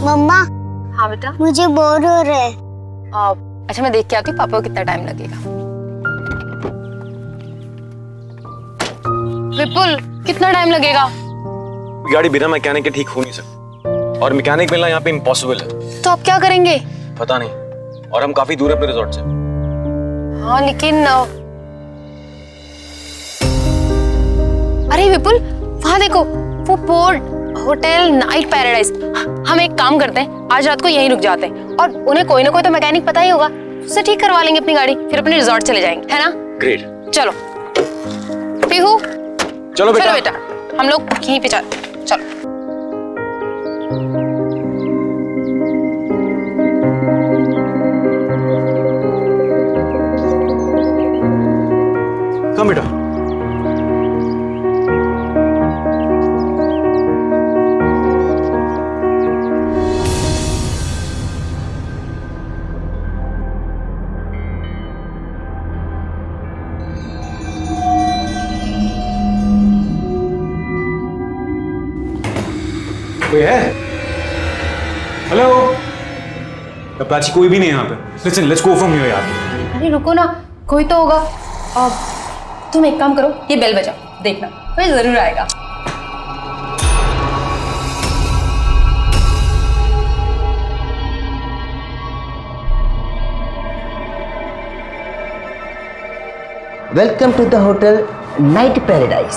मम्मा। हाँ बेटा। मुझे बोर हो रहा है। अच्छा मैं देख के आती हूँ पापा को कितना टाइम लगेगा। विपुल कितना टाइम लगेगा? गाड़ी बिना मैकेनिक के ठीक हो नहीं सकती और मैकेनिक मिलना यहाँ पे इम्पॉसिबल है। तो आप क्या करेंगे? पता नहीं, और हम काफी दूर है अपने रिजॉर्ट से। हाँ लेकिन अरे विपुल वहां देखो, वो पोर्ट होटल नाइट पैराडाइज। हम एक काम करते हैं, आज रात को यहीं रुक जाते हैं और उन्हें कोई ना कोई तो मैकेनिक पता ही होगा, उससे ठीक करवा लेंगे अपनी गाड़ी, फिर अपने रिजॉर्ट चले जाएंगे, है ना? ग्रेट। चलो पीहू, चलो बेटा। चलो बेटा हम लोग यहीं पे चलते हैं, चलो। कम बेटा। कोई है? हेलो? प्राची कोई भी नहीं है यहाँ पे। Listen, let's go from here यार। अरे रुको ना, कोई तो होगा। तुम एक काम करो, ये बेल बजाओ, देखना कोई जरूर आएगा। Welcome to the hotel night paradise.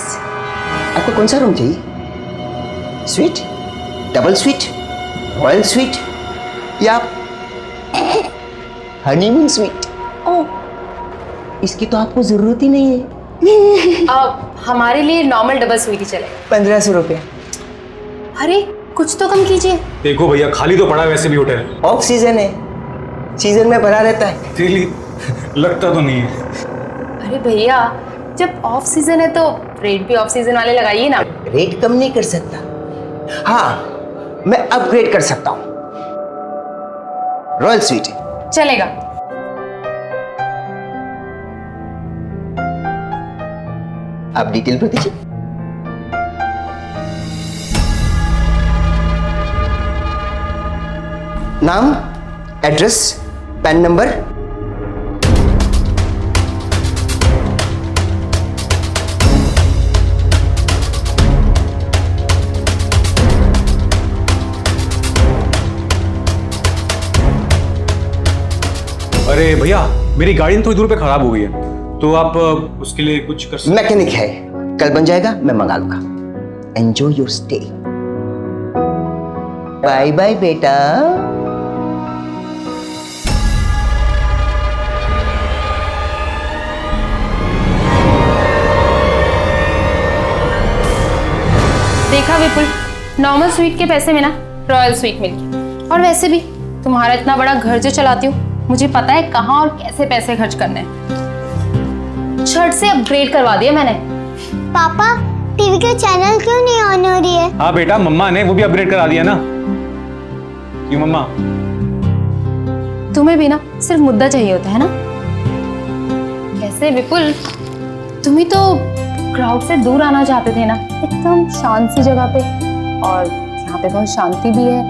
आपको कौन सा रूम चाहिए? Suite, double suite, royal suite या हनीमून स्वीट? ओह, इसकी तो आपको जरूरत ही नहीं है। हमारे लिए नॉर्मल डबल स्वीट ही चले। 1500 रुपये। अरे कुछ तो कम कीजिए। देखो भैया, खाली तो पड़ा है वैसे भी होटल। ऑफ सीजन है, सीजन में भरा रहता है। रियली? लगता तो नहीं है। अरे भैया जब ऑफ सीजन है तो रेट भी ऑफ सीजन वाले लगाइए ना। रेट कम नहीं कर सकता। हाँ, मैं अपग्रेड कर सकता हूँ। रॉयल स्वीट चलेगा। आप डिटेल पर दीजिए। नाम, एड्रेस, पैन नंबर। अरे भैया, मेरी गाड़ी थोड़ी दूर पे खराब हो गई है, तो आप उसके लिए कुछ कर सकते? मैकेनिक है, कल बन जाएगा, मैं मंगा लूंगा। Enjoy your stay. Bye bye बेटा। देखा विपुल, नॉर्मल स्वीट के पैसे में ना रॉयल स्वीट मिल गई। और वैसे भी तुम्हारा इतना बड़ा घर जो चलाती हूँ, मुझे पता है कहाँ और कैसे पैसे खर्च करने हैं। शर्ट से अपग्रेड करवा दिया मैंने। पापा टीवी का चैनल क्यों नहीं ऑन हो रही है? हाँ बेटा, मम्मा ने वो भी अपग्रेड करा दिया ना। क्यों मम्मा? तुम्हें भी ना सिर्फ मुद्दा चाहिए होता है ना। कैसे विपुल, तुम ही तो क्राउड से दूर आना चाहते थे ना, एकदम शांत सी जगह पे, और यहाँ पे बहुत शांति भी है,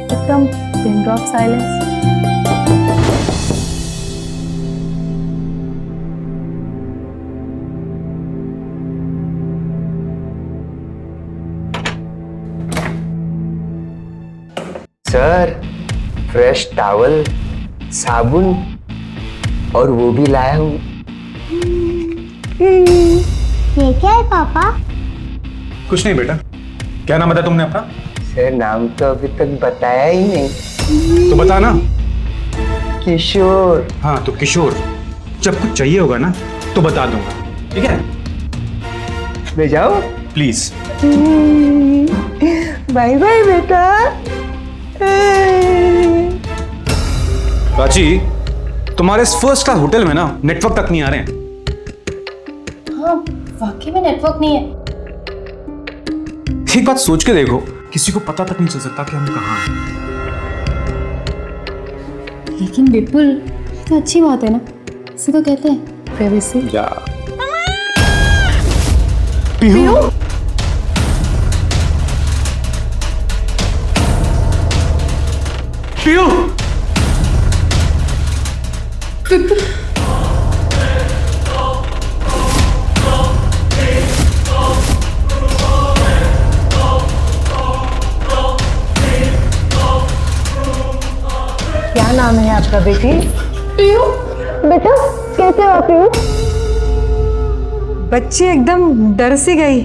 एकदम pin drop silence. Sir, fresh towel, साबुन और वो भी लाया हूँ। ये क्या है पापा? कुछ नहीं बेटा। क्या नाम बताया तुमने अपना? सर, नाम तो अभी तक बताया ही नहीं। तो बता ना। किशोर। हाँ तो किशोर, जब कुछ चाहिए होगा ना तो बता दूंगा, ठीक है? ले जाओ प्लीज। बाय बाय बेटा। प्राची, तुम्हारे इस फर्स्ट क्लास होटल में ना नेटवर्क तक नहीं आ रहे हैं। हाँ वाकई में नेटवर्क नहीं है। एक बात सोच के देखो, किसी को पता तक नहीं चल सकता कि हम कहाँ हैं। लेकिन विपुल, ये तो अच्छी बात है ना, इसे तो कहते हैं प्राइवेसी। या पीहू। पीहू। क्या नाम है आपका बेटी? बेटा कैसे हो आप पीहू? बच्ची एकदम डर सी गई।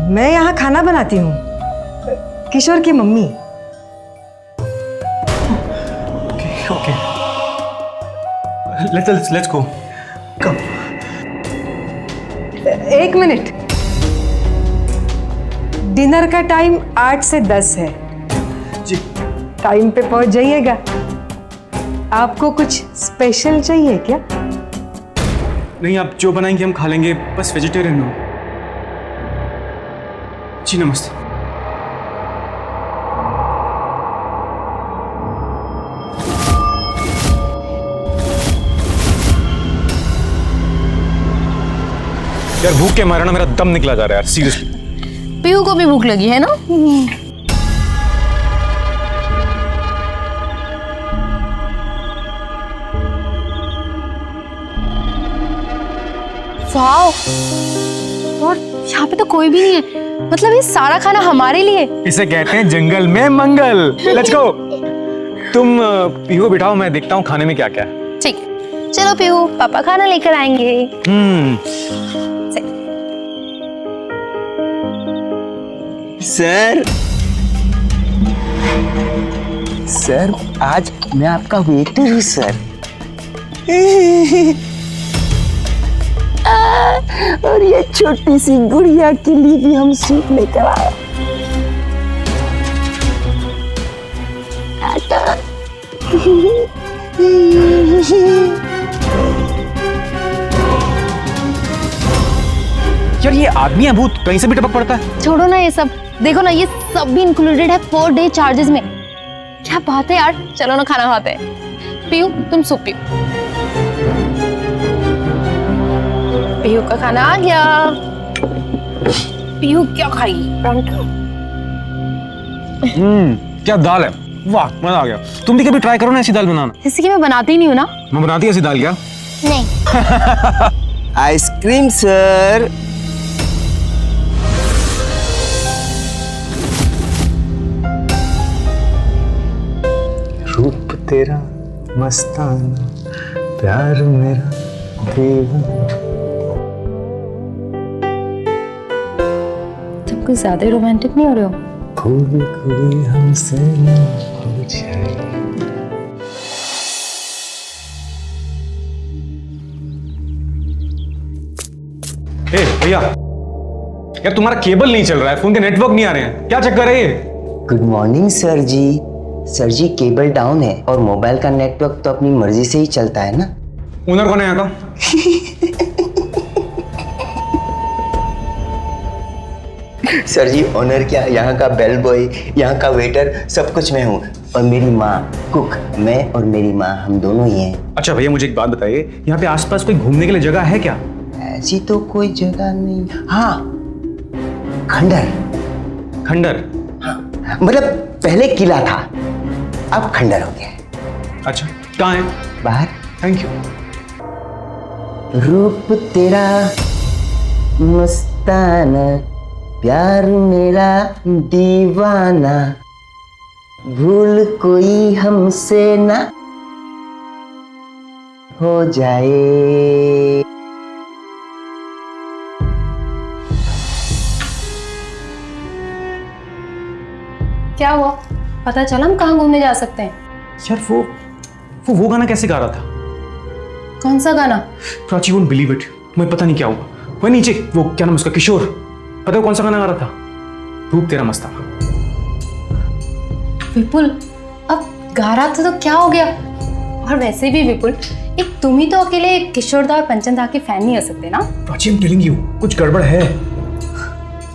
मैं यहाँ खाना बनाती हूँ, किशोर की मम्मी। Okay let's go. कम। एक मिनट, डिनर का टाइम 8 से 10 है। जी। टाइम पे पहुंच जाइएगा। आपको कुछ स्पेशल चाहिए क्या? नहीं, आप जो बनाएंगे हम खा लेंगे, बस वेजिटेरियन हो। जी नमस्ते। यार भूख के मारे ना मेरा दम निकला जा रहा है यार, सीरियसली। पीहू को भी भूख लगी है ना? वाओ, और यहाँ पे तो कोई भी नहीं है। मतलब ये सारा खाना हमारे लिए। इसे कहते हैं जंगल में मंगल। Let's go. तुम पीहू बिठाओ, मैं देखता हूँ खाने में क्या क्या है। ठीक, चलो पीहू, पापा खाना लेकर आएंगे। सर सर, आज मैं आपका वेटर हूँ सर। और ये छोटी सी गुड़िया के लिए भी हम सूप लेकर आए। यार ये आदमी है भूत, कहीं से भी टपक पड़ता है। छोड़ो ना ये सब, देखो ना ये सब भी इंक्लूडेड है 4 डे चार्जेस में। क्या बात है यार, चलो ना खाना खाते हैं। पीहू तुम सूप पियो। पीहू का खाना आ गया। पीहू क्या खाएगी? परांठा। क्या दाल है, वाह मजा आ गया। तुम भी कभी ट्राई करो ना ऐसी दाल बनाना। जैसे कि मैं बनाती ही नहीं हूँ ना। मैं बनाती ऐसी दाल क्या? नहीं। Ice cream sir. रूप तेरा मस्ताना, प्यार मेरा दीवाना। तुम कुछ ज्यादा रोमांटिक नहीं हो रहे हो? फूल कोई हमसे न हो जाए। ए भैया, यार तुम्हारा केबल नहीं चल रहा है, फोन के नेटवर्क नहीं आ रहे हैं, क्या चक्कर है ये? गुड मॉर्निंग सर जी। सर जी केबल डाउन है और मोबाइल का नेटवर्क तो अपनी मर्जी से ही चलता है ना। ओनर कौन है यहाँ का? सर जी ओनर क्या, यहाँ का बेल बॉय, यहाँ का वेटर, सब कुछ मैं हूँ। और मेरी माँ कुक, मैं और मेरी माँ हम दोनों ही हैं। अच्छा भैया मुझे एक बात बताइए, यहाँ पे आसपास कोई घूमने के लिए जगह है क्या? ऐसी तो कोई जगह नहीं। हाँ, खंडर। खंडर? हाँ, मतलब पहले किला था, अब खंडर हो गया है। अच्छा कहाँ है? बाहर। Thank you. रूप तेरा मस्ताना, प्यार मेरा दीवाना, भूल कोई हमसे ना हो जाए। क्या हुआ? पता चला हम कहाँ घूमने जा सकते हैं? यार वो गाना कैसे गा रहा था? कौन सा गाना? प्राची वोंट बिलीव इट, मुझे पता नहीं क्या हुआ। वो नीचे, वो क्या नाम उसका, किशोर, पता है कौन सा गाना गा रहा था? रूप तेरा मस्ताना। विपुल, अब गा रहा था तो क्या हो गया? और वैसे भी विपुल, एक तुम ही तो अकेले किशोर दा और पंचन दा के फैन नहीं हो सकते ना? Prachi I am telling you, कुछ गड़बड़ है।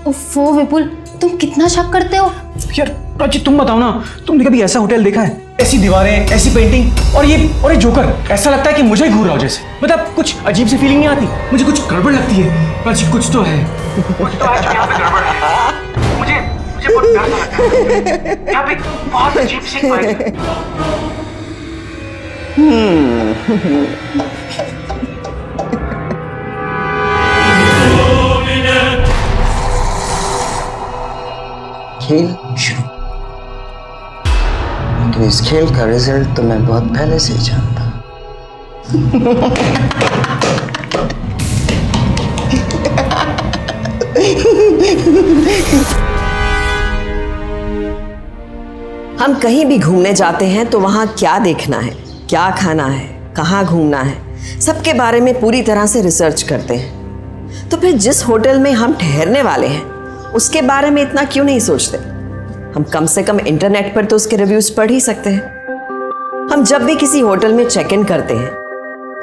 उफ़ो विपुल, तुम कितना शक करते हो? यार प्राची तुम बताओ ना, तुमने कभी ऐसा होटल देखा है? ऐसी दीवारें, ऐसी पेंटिंग और ये जोकर, ऐसा लगता है कि मुझे घूर रहा हो जैसे। मतलब कुछ अजीब सी फीलिंग नहीं आती? मुझे कुछ गड़बड़ लगती है प्राची, कुछ तो है। कुछ तो है जो यहाँ पे गड़बड़ है। मुझे बहुत डर लगता है। यहाँ पे बहुत अजीब सी वाइब है। खेल शुरू। तो इस खेल का रिजल्ट तो मैं बहुत पहले से ही जानता हूं। हम कहीं भी घूमने जाते हैं तो वहां क्या देखना है, क्या खाना है, कहाँ घूमना है, सबके बारे में पूरी तरह से रिसर्च करते हैं। तो फिर जिस होटल में हम ठहरने वाले हैं उसके बारे में इतना क्यों नहीं सोचते? हम कम से कम इंटरनेट पर तो उसके रिव्यूज पढ़ ही सकते हैं। हम जब भी किसी होटल में चेक इन करते हैं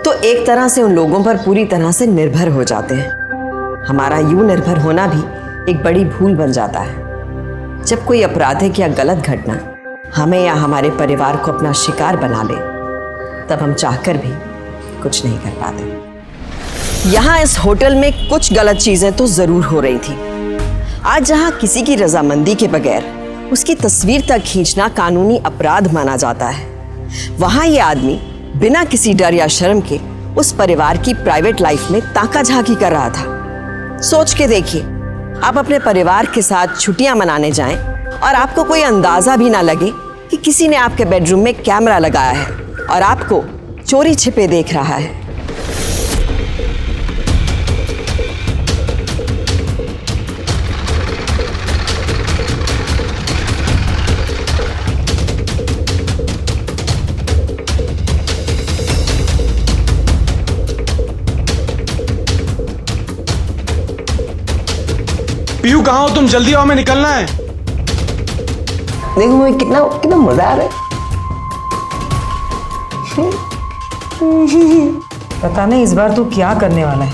तो एक तरह से उन लोगों पर पूरी तरह से निर्भर हो जाते हैं। हमारा यूं निर्भर होना भी एक बड़ी भूल बन जाता है। जब कोई आपराधिक या गलत घटना हमें या हमारे परिवार को अपना शिकार बना ले, तब हम चाहकर भी कुछ नहीं कर पाते। यहाँ इस होटल में कुछ गलत चीजें तो जरूर हो रही थी। आज जहाँ किसी की रजामंदी के बगैर उसकी तस्वीर तक खींचना कानूनी अपराध माना जाता है, वहाँ ये आदमी बिना किसी डर या शर्म के उस परिवार की प्राइवेट लाइफ में ताका झांकी कर रहा था। सोच के देखिए, आप अपने परिवार के साथ छुट्टियां मनाने जाएं और आपको कोई अंदाजा भी ना लगे कि किसी ने आपके बेडरूम में कैमरा लगाया है और आपको चोरी छिपे देख रहा है। पीयू कहाँ हो तुम? जल्दी आओ, हमें निकलना है। देखो मुझे कितना कितना मजा आ रहा है। पता नहीं इस बार तू क्या करने वाला है।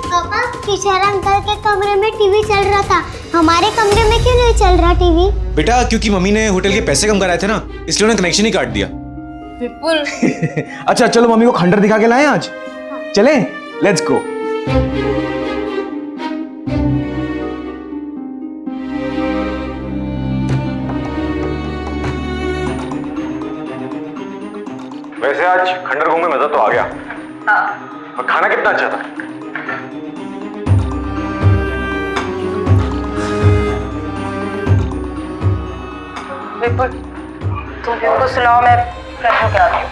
पापा, किशोर अंकल के कमरे में टीवी चल रहा था, हमारे कमरे में क्यों नहीं चल रहा टीवी? बेटा क्योंकि मम्मी ने होटल के पैसे कम कराए थे ना, इसलिए उन्हें कनेक्शन ही काट दिया। विपुल, अच्छा चलो मम्मी को खंडर दिखा के लाएं आज। चलें? Let's go. वैसे आज खंडर घूम में मजा तो आ गया। और खाना कितना अच्छा था। विपुल, तुम भी उनको सुनाओ, मैं फ्रेश होके आती हूँ।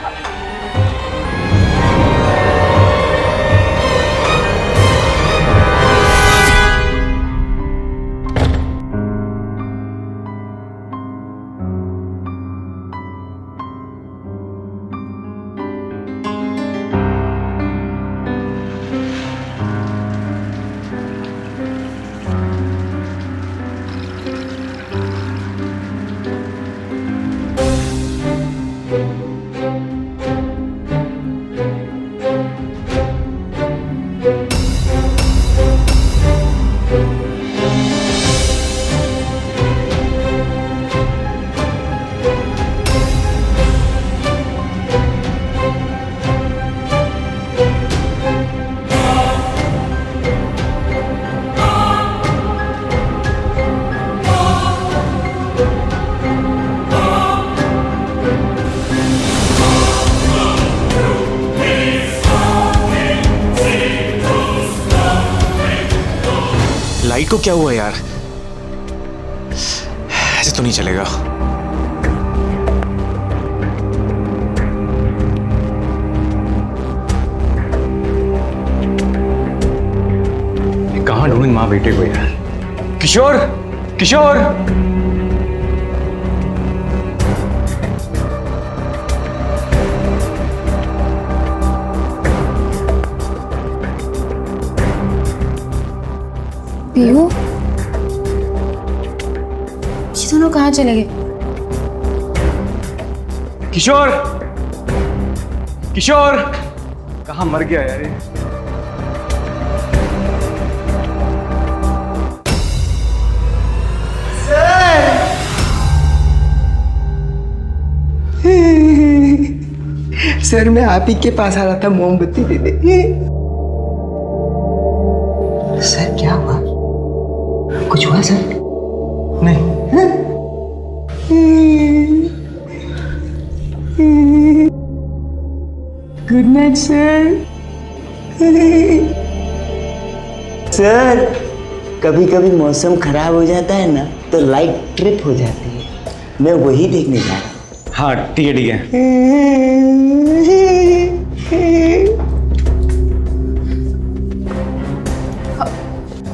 लाइट को क्या हुआ यार? ऐसे तो नहीं चलेगा। कहाँ ढूंढूं माँ बेटे को यार? किशोर, किशोर! पीयू, ये दोनों कहाँ चले गए? किशोर, किशोर! कहाँ मर गया यार ये? सर मैं आप ही के पास आ रहा था मोमबत्ती देने। सर क्या हुआ? कुछ हुआ सर? नहीं। Good night sir. सर कभी कभी मौसम खराब हो जाता है ना तो लाइट ट्रिप हो जाती है, मैं वही देखने जा रहा हूँ। हाँ ठीक है ठीक है।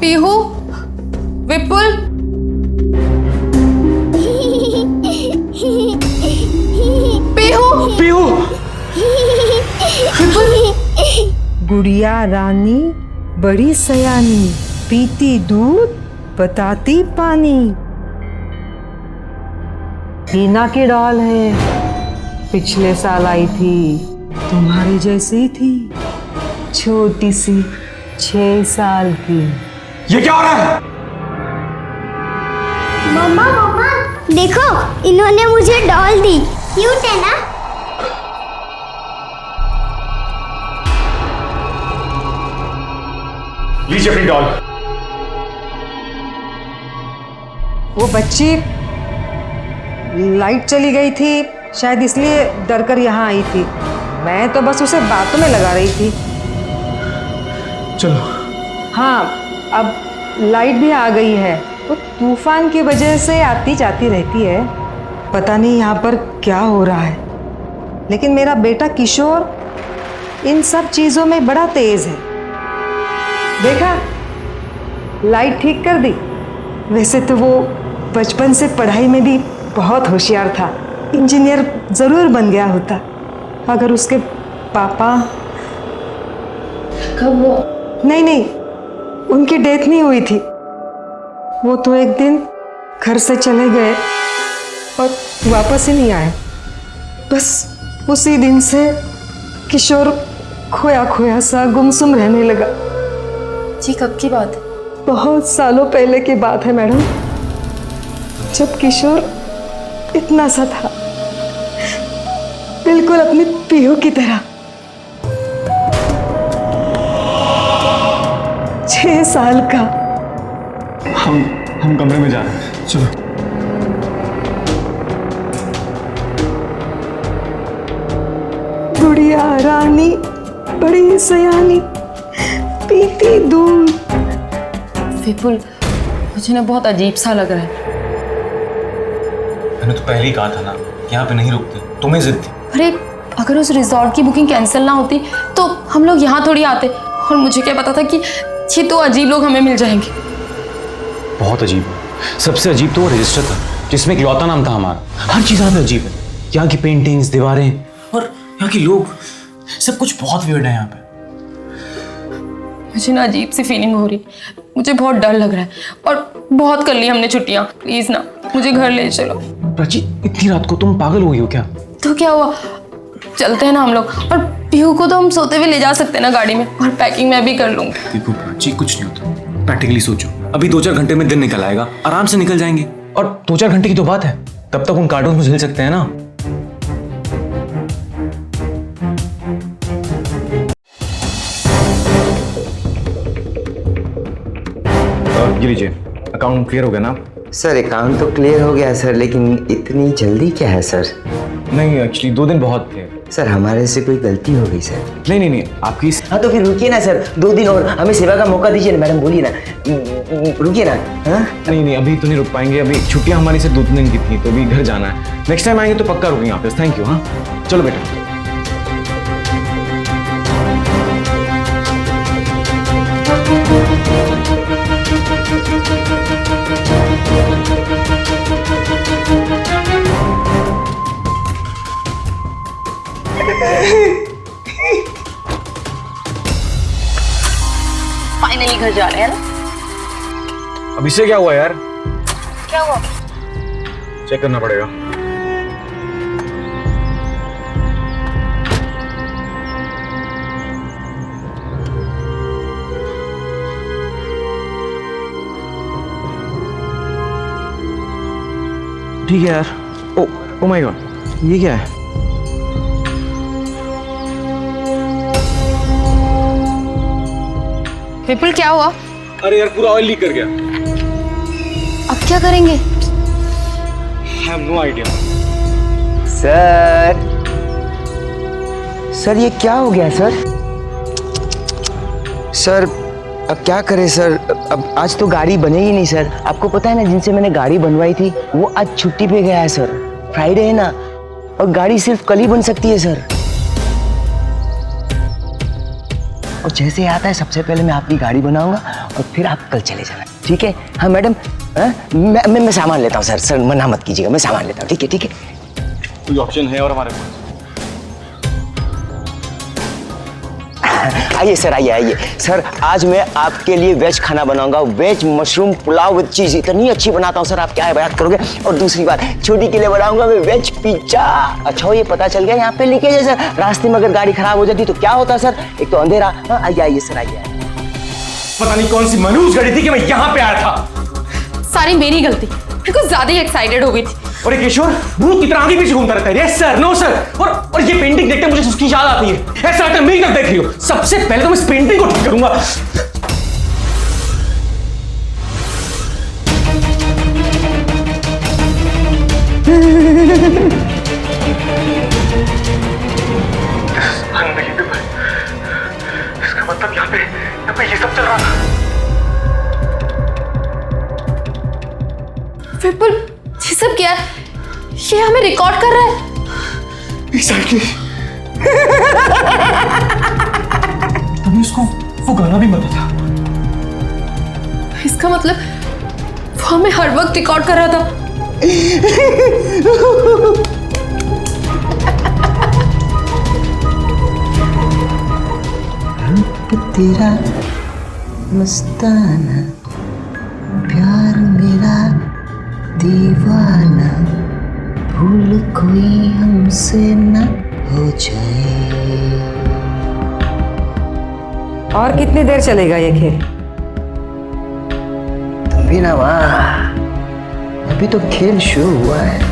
पीहू, विपुल, पीहू, पीहू। गुड़िया रानी बड़ी सयानी, पीती दूध बताती पानी। हीना की डॉल है, पिछले साल आई थी, तुम्हारी जैसी ही थी, छोटी सी 6 साल की। ये क्या हो रहा है? मम्मा मम्मा देखो, इन्होंने मुझे डॉल दी, क्यूट है ना? लीजिए अपनी डॉल। वो बच्ची लाइट चली गई थी, शायद इसलिए डर कर यहाँ आई थी। मैं तो बस उसे बातों में लगा रही थी। चलो। हाँ, अब लाइट भी आ गई है। वो तूफान की वजह से आती जाती रहती है, पता नहीं यहाँ पर क्या हो रहा है। लेकिन मेरा बेटा किशोर इन सब चीज़ों में बड़ा तेज है। देखा, लाइट ठीक कर दी। वैसे तो वो बचपन से पढ़ाई में भी बहुत होशियार था, इंजीनियर ज़रूर बन गया होता अगर उसके पापा। कब वो? नहीं, उनकी डेथ नहीं हुई थी। वो तो एक दिन घर से चले गए और वापस ही नहीं आए। बस उसी दिन से किशोर खोया खोया सा गुमसुम रहने लगा। जी कब की बात है? बहुत सालों पहले की बात है मैडम, जब किशोर इतना सा था, बिल्कुल अपनी पीहू की तरह। 6 साल का। हम कमरे में जा रहे हैं, चलो। गुड़िया रानी बड़ी सयानी, पीती दूध। विपुल, मुझे ना बहुत अजीब सा लग रहा है। मैंने तो पहले ही कहा था ना, यहाँ पे नहीं रुकते, तुम्हें जिद थी। अरे अगर उस रिजॉर्ट की बुकिंग कैंसिल ना होती तो हम लोग यहाँ थोड़ी आते, और मुझे क्या पता था कि ये तो अजीब लोग हमें मिल जाएंगे। बहुत अजीब है। सबसे अजीब तो वो रजिस्टर था जिसमें इकलौता नाम था हमारा। हर चीज़ यहाँ पे अजीब है। यहाँ की पेंटिंग्स, दीवारें और यहाँ के लोग, सब कुछ बहुत वियर्ड है यहाँ पे। मुझे ना अजीब सी फीलिंग हो रही, मुझे बहुत डर लग रहा है। और बहुत कर ली हमने छुट्टियाँ, प्लीज ना मुझे घर ले चलो। प्राची, इतनी रात को तुम पागल हो गई हो क्या? तो क्या हुआ, चलते हैं ना हम लोग। और पीहू को तो हम सोते हुए ले जा सकते हैं ना गाड़ी में, और पैकिंग मैं भी कर लूंगी। देखो प्राची, कुछ नहीं होता। प्रैक्टिकली सोचो, अभी 2-4 घंटे में दिन निकल आएगा, आराम से निकल जाएंगे। और 2-4 घंटे की तो बात है, तब तक उन कार्टून में झेल सकते हैं ना। ये लीजिए, अकाउंट क्लियर हो गया ना? सर अकाउंट तो क्लियर हो गया सर, लेकिन इतनी जल्दी क्या है सर? नहीं, एक्चुअली 2 दिन बहुत थे। सर हमारे से कोई गलती हो गई सर। नहीं, आपकी। हाँ तो फिर रुकिए ना सर, 2 दिन और हमें सेवा का मौका दीजिए ना मैडम, बोलिए ना, रुकिए ना। हाँ नहीं, अभी तो नहीं रुक पाएंगे। अभी छुट्टियां हमारी सिर्फ 2 दिन की थी, तो अभी घर जाना है। नेक्स्ट टाइम आएंगे तो पक्का रुकेंगे यहाँ पे। Thank you. हाँ चलो बेटा। फाइनली घर जा रहे हैं ना। अब इससे क्या हुआ यार? क्या हुआ? चेक करना पड़ेगा। ठीक है यार। ओ माय गॉड, ये क्या है? विपुल क्या हुआ? अरे यार पूरा ऑयल लीक कर गया। अब क्या करेंगे? I have no idea. Sir ये क्या हो गया सर? सर अब क्या करें सर? अब आज तो गाड़ी बनेगी नहीं सर। आपको पता है ना, जिनसे मैंने गाड़ी बनवाई थी वो आज छुट्टी पे गया है सर। फ्राइडे है ना, और गाड़ी सिर्फ कल ही बन सकती है सर। और जैसे ही आता है सबसे पहले मैं आपकी गाड़ी बनाऊंगा और फिर आप कल चले जाना, ठीक है? हाँ मैडम, हाँ? मैं सामान लेता हूँ सर। सर मना मत कीजिएगा, मैं सामान लेता हूँ, ठीक है? ठीक है, कोई ऑप्शन है और हमारे पास? आइए सर, आइए सर। आज मैं आपके लिए वेज खाना बनाऊंगा, वेज मशरूम पुलाव विद चीज। इतनी अच्छी बनाता हूँ सर, आप क्या बात करोगे। और दूसरी बात, छोटी के लिए बनाऊंगा मैं वेज पिज्जा। अच्छा ये पता चल गया यहाँ पे लीकेज है सर। रास्ते में अगर गाड़ी खराब हो जाती तो क्या होता सर? एक तो अंधेरा। हाँ, आइए सर, आइए। पता नहीं कौन सी मनहूस गाड़ी थी कि मैं यहाँ पे आया था। सारी मेरी गलती, मैं कुछ ज्यादा ही एक्साइटेड हो गई थी। और ये किशोर भूत की तरह आगे पीछे घूमता रहता है। Yes sir, no sir. और ये पेंटिंग देखते मुझे उसकी याद आती है। ऐसा लगता है मेरी तरफ देख रही हो। सबसे पहले तो मैं इस पेंटिंग को ठीक करूंगा। इसका मतलब यहाँ पे ये सब चल रहा था। विपुल, ये सब क्या है? ये हमें रिकॉर्ड कर रहा है। Exactly. तभी उसको वो गाना भी पता था। इसका मतलब वो हमें हर वक्त रिकॉर्ड कर रहा था। तेरा मस्ताना, प्यार मेरा दीवाना, भूल कोई हमसे न हो जाए। और कितनी देर चलेगा ये खेल? तुम भी ना वहाँ, अभी तो खेल शुरू हुआ है।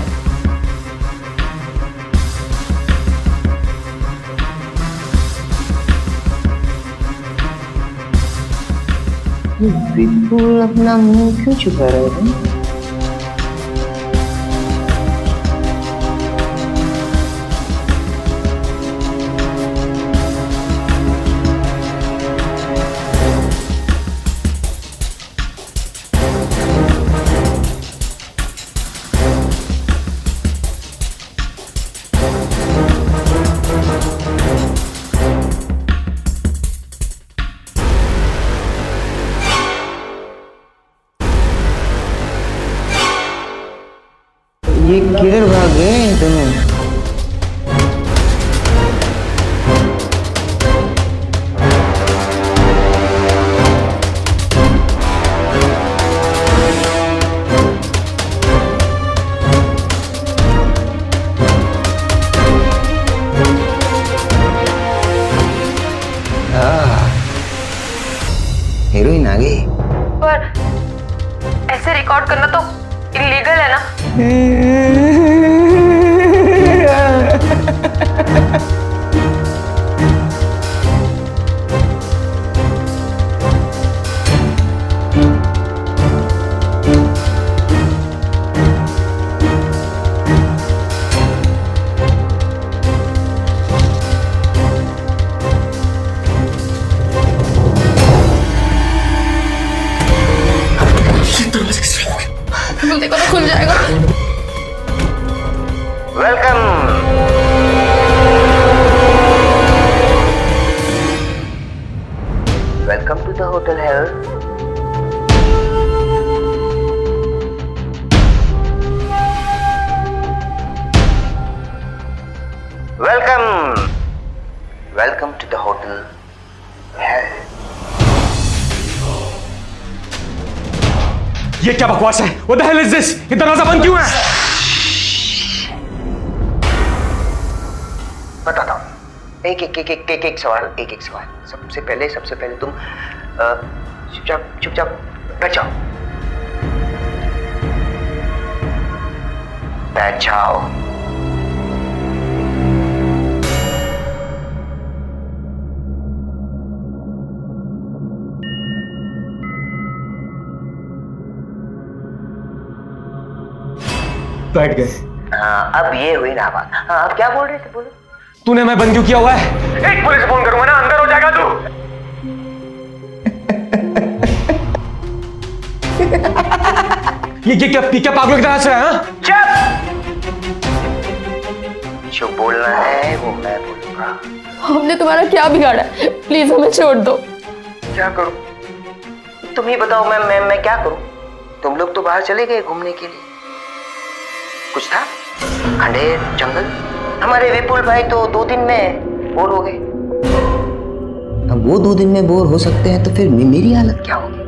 विपुल अपना मुंह क्यों छुपा रहे हो? ये किधर भाग गए दोनों? हीरोइन आ गई। पर ऐसे रिकॉर्ड करना तो इलीगल है ना? देखो तो खुल जाएगा। Welcome. Welcome to the hotel health. Welcome to the hotel health. ये क्या बकवास है? What the hell is this? ये दरवाजा बंद क्यों है? बताता हूँ। एक सवाल। सबसे पहले तुम चुपचाप बैठ जाओ। बैठ गए। हाँ, अब ये हुई ना बात। हाँ, आप क्या बोल रहे थे, बोलो। तूने मैं बंद क्यों किया हुआ है? एक पुलिस फोन करूंगा ना, अंदर हो जाएगा तू। ये क्या पागलों की तरह हंस रहा है? हाँ? जो बोलना है वो मैं बोलूंगा। हमने तुम्हारा क्या बिगाड़ा है? प्लीज हमें छोड़ दो। क्या करूं? तुम ही बताओ, मैं क्या करूं? तुम लोग तो बाहर चले गए घूमने के लिए। कुछ था? खंडेर, जंगल। हमारे विपुल भाई तो 2 दिन में बोर हो गए। अब वो 2 दिन में बोर हो सकते हैं तो फिर मेरी हालत क्या होगी?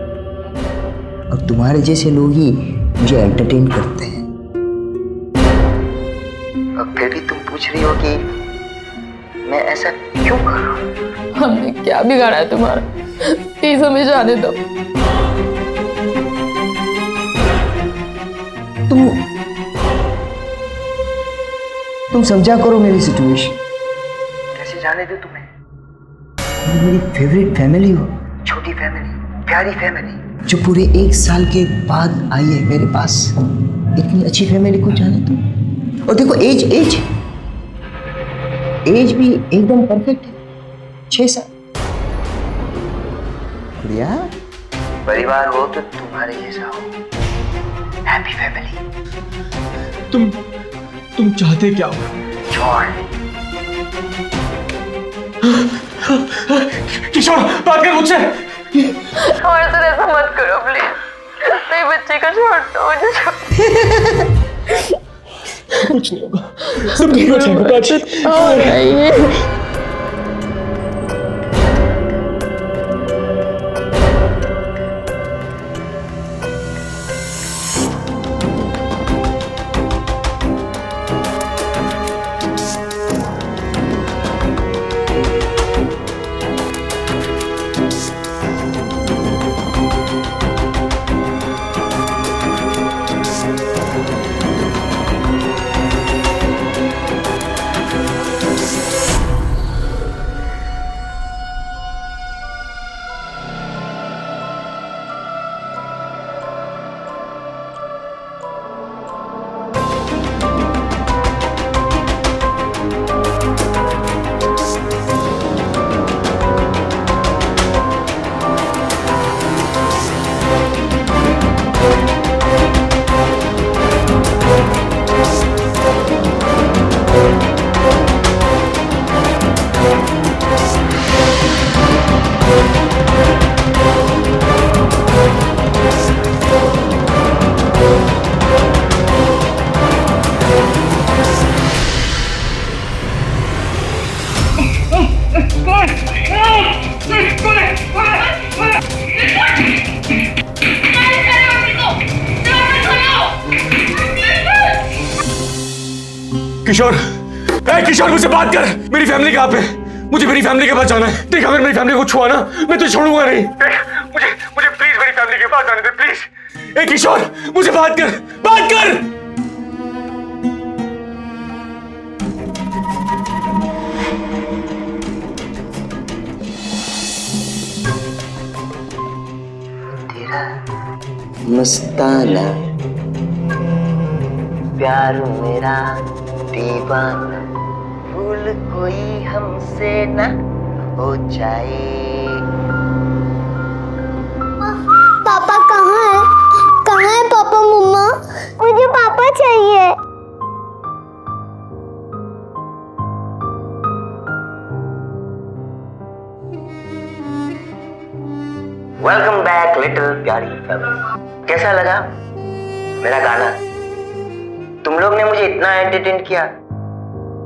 अब तुम्हारे जैसे लोग ही मुझे एंटरटेन करते हैं। अब फिर भी तुम पूछ रही हो कि मैं ऐसा क्यों कर रहा हूं? हमने क्या बिगाड़ा है तुम्हारा? प्लीज हमें जाने दो। तुम समझा करो मेरी सिचुएशन। कैसे जाने दो तुम्हें? तुम मेरी फेवरेट फैमिली हो, छोटी फैमिली, प्यारी फैमिली, जो पूरे 1 साल के बाद आई है मेरे पास। इतनी अच्छी फैमिली को जाने दो। और देखो एज भी एकदम परफेक्ट है, 6 साल। बढ़िया परिवार हो तो तुम्हारे जैसा हो। Happy family. तुम चाहते क्या हो? किशोर, बात कर मुझसे। हमारे साथ ऐसा मत करो प्लीज। मेरे बच्चे को छोड़ दो, मुझे छोड़। कुछ नहीं होगा, सब ठीक हो जाएगा। किशोर, मुझसे बात कर। मेरी फैमिली कहाँ पे? मुझे मेरी फैमिली के पास जाना है। देख, अगर मेरी फैमिली को छुआ ना, मैं तुझे छोड़ूंगा नहीं। मुझे प्लीज मेरी फैमिली के पास जाने दे, प्लीज। ए किशोर, मुझे बात कर, बात कर। तेरा मस्ताना प्यार मेरा दीवाना, भूल कोई हमसे ना हो जाए। पापा कहाँ है? कहाँ है पापा? मम्मा, मुझे पापा चाहिए। वेलकम बैक लिटिल प्यारी फैमिली। कैसा लगा मेरा गाना? तुम लोग ने मुझे इतना एंटरटेन किया,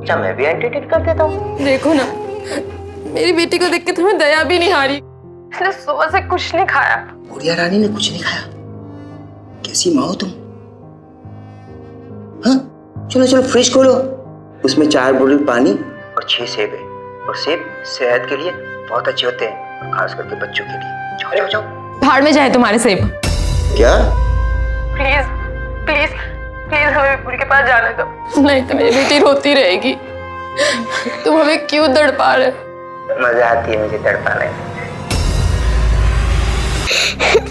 क्या मैं भी एंटरटेन कर देता हूँ? देखो ना, मेरी बेटी को देख के तुम्हें दया भी नहीं आ रही। इसने सुबह से कुछ नहीं खाया। बुढ़िया रानी ने कुछ नहीं खाया? कैसी माँ हो तुम? हाँ, चलो फ्रिज खोलो, उसमें 4 बोतल पानी और 6 सेब है। और सेब सेहत के लिए बहुत अच्छे होते हैं, और खास करके बच्चों के लिए। जाओ। भाड़ में जाए तुम्हारे सेब। क्या? प्लीज हमें विपुल के पास जाने दो, नहीं तो मेरी बेटी रोती रहेगी। तुम हमें क्यों तड़पा रहे? मजा आती है मुझे तड़पाने में।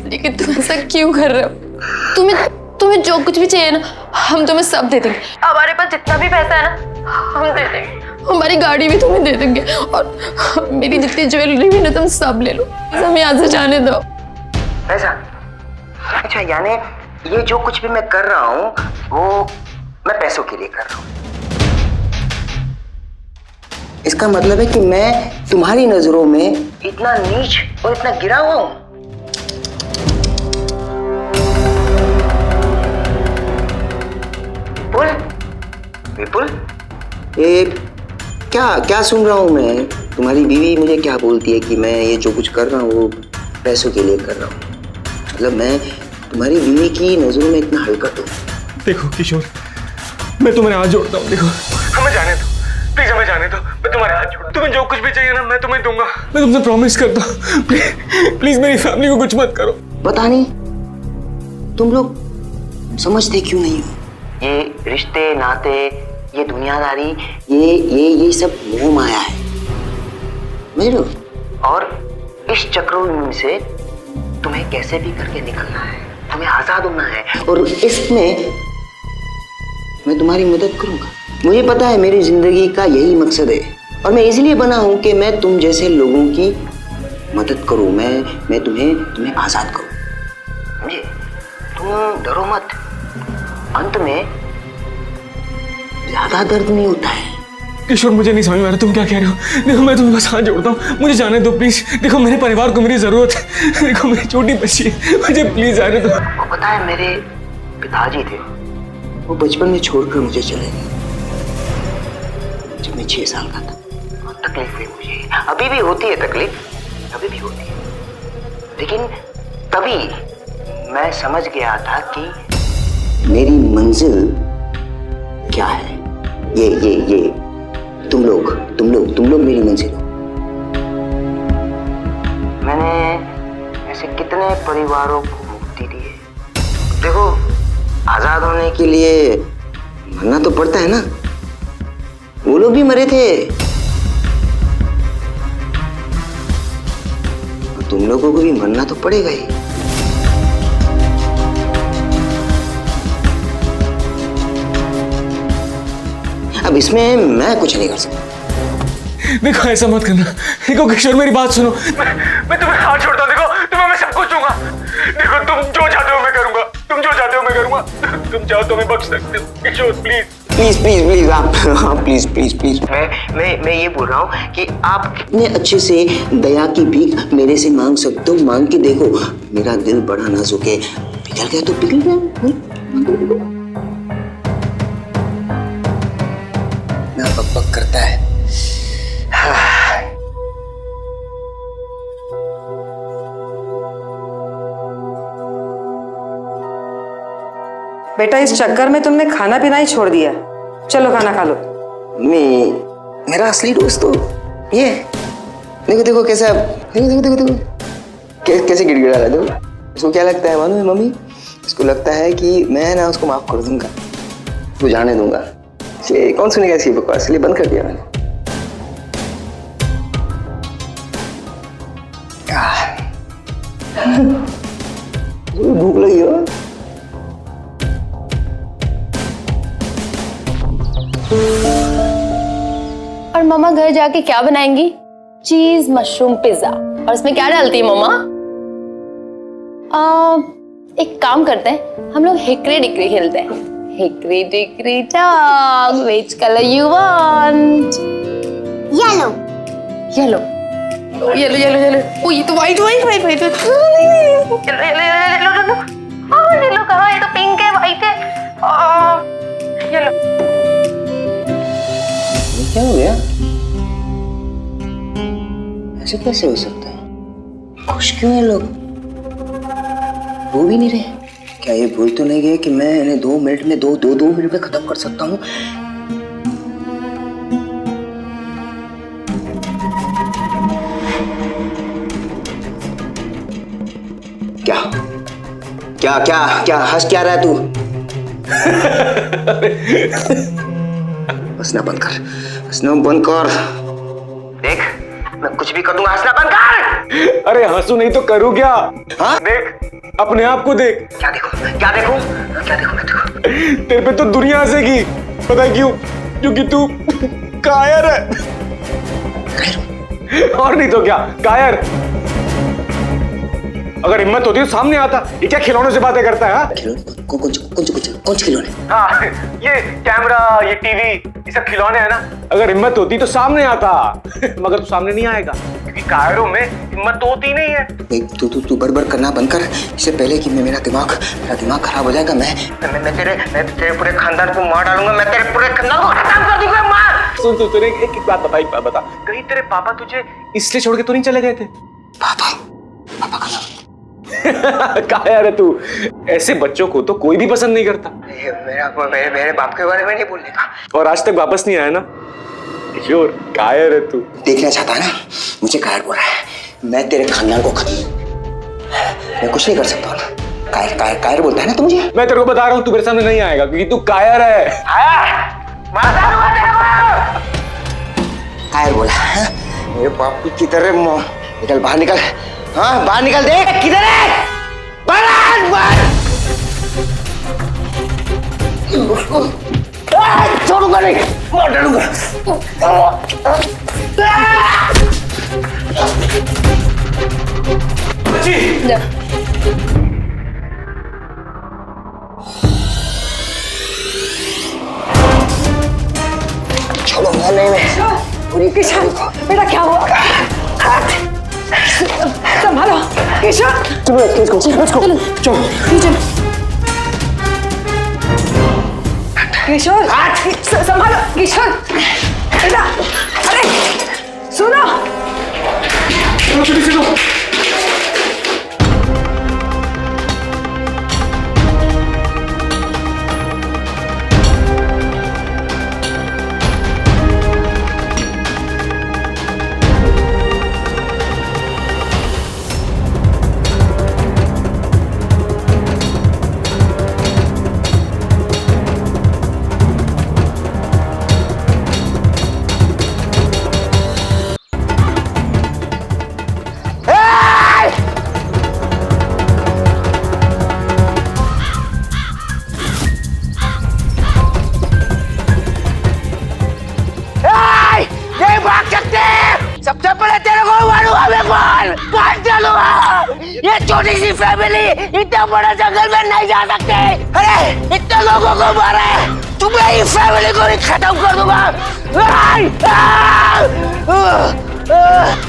लेकिन तुम ऐसा क्यों कर रहे हो? तुम्हें तुम्हें जो कुछ भी चाहिए ना हम तुम्हें सब दे देंगे। हमारे पास जितना भी पैसा है ना हम दे देंगे। हमारी गाड़ी भी तुम्हें दे देंगे और मेरी जितनी ज्वेलरी भी ना तुम सब ले लो। हमें यहाँ से जाने दो। ऐसा? अच्छा, यानी ये जो कुछ भी मैं कर रहा हूँ वो मैं पैसों के लिए कर रहा हूँ। इसका मतलब है कि मैं तुम्हारी नजरों में इतना नीच और इतना गिरा हुआ हूँ? विपुल, ये क्या सुन रहा हूँ मैं? तुम्हारी बीवी मुझे क्या बोलती है कि मैं ये जो कुछ कर रहा हूँ वो पैसों के लिए कर रहा हूँ। मतलब मैं तुम्हारी बीवी की नजरों में इतना हल्कट हूँ? देखो किशोर, मैं तुम्हें हाथ जोड़ता हूँ। देखो, हमें जाने दो प्लीज, हमें जाने दो। मैं तुम्हारे हाथ जोड़ता हूँ। तुम्हें जो कुछ भी चाहिए ना मैं तुम्हें दूंगा। मैं तुमसे प्रॉमिस करता हूँ। प्लीज मेरी फैमिली को कुछ मत करो। पता नहीं तुम लोग समझते क्यों नहीं हो? ये रिश्ते नाते, ये दुनियादारी, ये सब मोह माया है, समझ लो। और इस चक्रव्यूह से तुम्हें कैसे भी करके निकलना है, तुम्हें आजाद होना है। और इसमें मैं तुम्हारी मदद करूंगा। मुझे पता है मेरी जिंदगी का यही मकसद है और मैं इसलिए बना हूं कि मैं तुम जैसे लोगों की मदद करूं। मैं तुम्हें आजाद करूं, समझे? तुम डरो मत, अंत में ज्यादा दर्द नहीं होता है। किशोर, मुझे नहीं समझ में आ रहा तुम क्या कह रहे हो। देखो, मैं तुम्हें बस हाथ जोड़ता हूँ, मुझे जाने दो प्लीज। देखो, मेरे परिवार को मेरी जरूरत है। देखो, मेरी छोटी बच्ची है, मुझे प्लीज जाने दो। वो पता है मेरे पिताजी थे, वो बचपन में छोड़कर मुझे चले गए जब मैं 6 साल का था। और तकलीफ हुई मुझे, अभी भी होती है तकलीफ, अभी भी होती है। लेकिन तभी मैं समझ गया था कि मेरी मंजिल क्या है। ये तुम लोग मेरी मंजिल हो। मैंने ऐसे कितने परिवारों को मुक्ति दी है। देखो, आजाद होने के लिए मरना तो पड़ता है ना, वो लोग भी मरे थे। और तुम लोगों को भी मरना तो पड़ेगा ही। अब इसमें मैं कुछ नहीं कर सकता। देखो, ऐसा मत करना। देखो किशोर, मेरी बात सुनो। मैं तुम्हें हाथ छोड़ता हूँ। देखो, तुम्हें मैं सब कुछ दूंगा। देखो, तुम जो चाहते हो मैं करूंगा। तुम जो चाहते हो मैं करूंगा। तुम चाहो तो मैं बख्श सकते हो। किशोर प्लीज, आप प्लीज। मैं ये बोल रहा हूँ कि आप इतने अच्छे से दया की भीख मेरे से मांग सकते हो। मांग के देखो, मेरा दिल बड़ा नाजुक है, पिघल गया तो पिघल गया। बक करता है। बेटा, इस चक्कर में तुमने खाना पीना ही छोड़ दिया। चलो खाना खा लो। मेरा असली दोस्त तो ये देखो कैसा, देखो कैसे गिड़गिड़ा रहा है। देखो, इसको क्या लगता है मालूम है मम्मी? इसको लगता है कि मैं ना उसको माफ कर दूंगा, उसको जाने दूंगा। इसलिए कौन सुनेगा इसकी बकवास, इसलिए बंद कर दिया मैंने। भूख लगी हो? और मम्मा घर जाके क्या बनाएंगी? चीज मशरूम पिज्जा। और इसमें क्या डालती है मम्मा? एक काम करते हैं, हम लोग हिकरी डिकरी खेलते हैं। हिकरी डिकरी dog, which color you want? Yellow. Yellow. ओ, ये तो वाइट। येलो कहाँ? ये तो पिंक है, वाइट है। येलो। क्या हो गया? ऐसे कैसे हो सकता है? खुश क्यों है लोग? रो भी नहीं रहे। क्या ये भूल तो नहीं गए कि मैं इन्हें 2 मिनट में दो मिनट में खत्म कर सकता हूँ? क्या हंस क्या रहा है तू? हंसना बंद कर। देख, मैं कुछ भी कर दूंगा, हंसना बंद कर। अरे हंसू नहीं तो करूँ क्या? हाँ? देख अपने आप को देख। क्या देखो क्या देखो क्या देखो मैं देखो? तेरे पे तो दुनिया हंसेगी, पता है क्यों? क्योंकि तू कायर है। और नहीं तो क्या, कायर। अगर हिम्मत होती तो सामने आता। ये क्या खिलौनों से बातें करता है? हाँ? खिलौने? कौन से खिलौने? हाँ, ये कैमरा, ये टीवी, ये सब खिलौने हैं ना। अगर हिम्मत होती तो सामने आता, मगर तू सामने नहीं आएगा क्योंकि कायरों में हिम्मत तो होती नहीं है। तू बड़बड़ करना बंद कर, इससे पहले कि मेरा दिमाग खराब हो जाएगा। मैं तेरे पूरे खानदान को मार डालूंगा। मैं तेरे पूरे खानदान को खत्म कर दूंगा। मार। सुन तू, तेरे एक बात बता, कहीं तेरे पापा तुझे इसलिए छोड़ के तो नहीं चले गए थे? पापा का नाम कायर है तू। ऐसे बच्चों को तो कोई भी पसंद नहीं करता। मेरे बाप के बारे में नहीं बोलने का। और आज तक वापस नहीं आया ना? किशोर, कायर है तू। देखना चाहता है ना? मुझे कायर बोल रहा है। मैं तेरे खानदान को मैं कुछ नहीं कर सकता ना। कायर बोलता है ना तू मुझे? मैं तेरे को बता रहा हूँ, तू मेरे सामने नहीं आएगा क्योंकि तू कायर है। कायर बोला है? मेरे बाप की तरह निकल, बाहर निकल। हाँ, बाहर निकल। देख किधर है? छोड़ूंगा नहीं, मार डालूंगा। छोड़ूंगा नहीं मैं। पूरी किशन, बेटा क्या हुआ? संभालो किशन। चलो चलो। किशोर, संभालो किशोर। बेटा, अरे सुनो। सबसे पहले तेरे को मारूंगा मैं। कौन चलूंगा? ये छोटी सी फैमिली इतना बड़ा जंगल में नहीं जा सकते। अरे इतने लोगों को मारा है, तुम्हें ही फैमिली को भी खत्म कर दूंगा।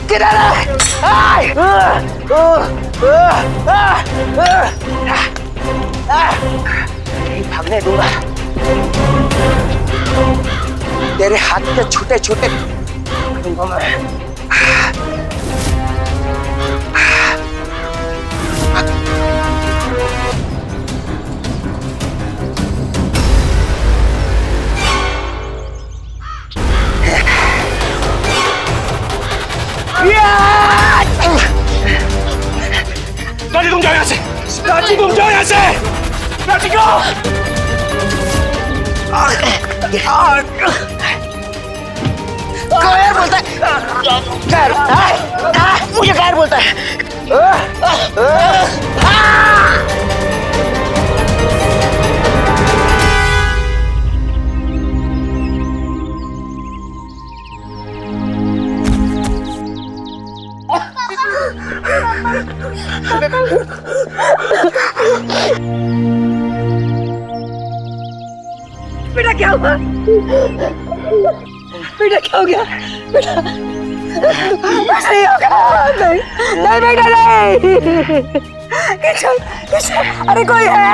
किधर है? नहीं भागने दूंगा। तेरे हाथ के छोटे छोटे राजी तुम जाओ यहाँ से। राजी तुम जाओ यहाँ से। राजी को कायर बोलता है। कायर, मुझे कायर बोलता है। बेटा क्या हुआ? बेटा क्या हो गया? बेटा कुछ नहीं होगा। नहीं नहीं बेटा नहीं। किशन, किशन, अरे कोई है?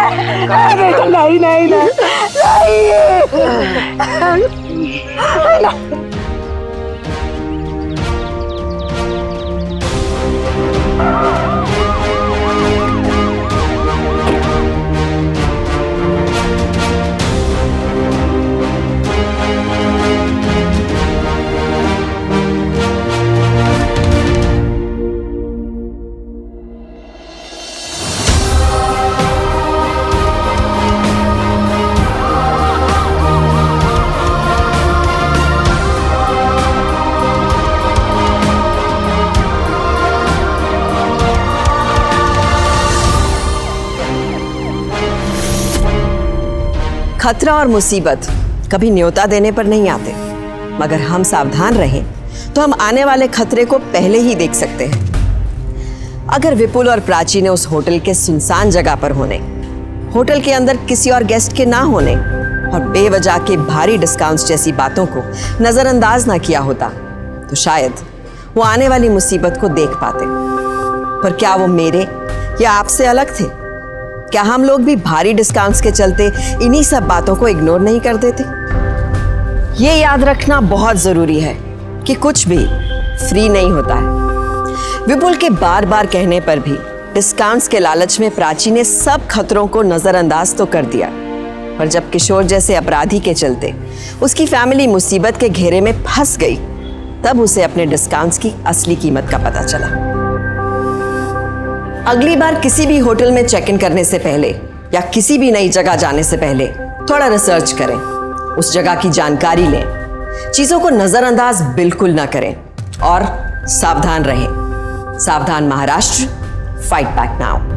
बेटा नहीं नहीं नहीं नहीं। खतरा और मुसीबत कभी न्योता देने पर नहीं आते, मगर हम सावधान रहें तो हम आने वाले खतरे को पहले ही देख सकते हैं। अगर विपुल और प्राची ने उस होटल के सुनसान जगह पर होने, होटल के अंदर किसी और गेस्ट के ना होने और बेवजह के भारी डिस्काउंट्स जैसी बातों को नजरअंदाज ना किया होता तो शायद वो आने वाली मुसीबत को देख पाते। पर क्या वो मेरे या आपसे अलग थे? क्या हम लोग भी भारी डिस्काउंट्स के चलते इन्हीं सब बातों को इग्नोर नहीं कर देते? ये याद रखना बहुत जरूरी है कि कुछ भी फ्री नहीं होता है। विपुल के बार बार कहने पर भी डिस्काउंट्स के लालच में प्राची ने सब खतरों को नजरअंदाज तो कर दिया, पर जब किशोर जैसे अपराधी के चलते उसकी फैमिली मुसीबत के घेरे में फंस गई, तब उसे अपने डिस्काउंट्स की असली कीमत का पता चला। अगली बार किसी भी होटल में चेक इन करने से पहले या किसी भी नई जगह जाने से पहले थोड़ा रिसर्च करें, उस जगह की जानकारी लें, चीजों को नजरअंदाज बिल्कुल ना करें और सावधान रहें। सावधान महाराष्ट्र, फाइट बैक नाउ।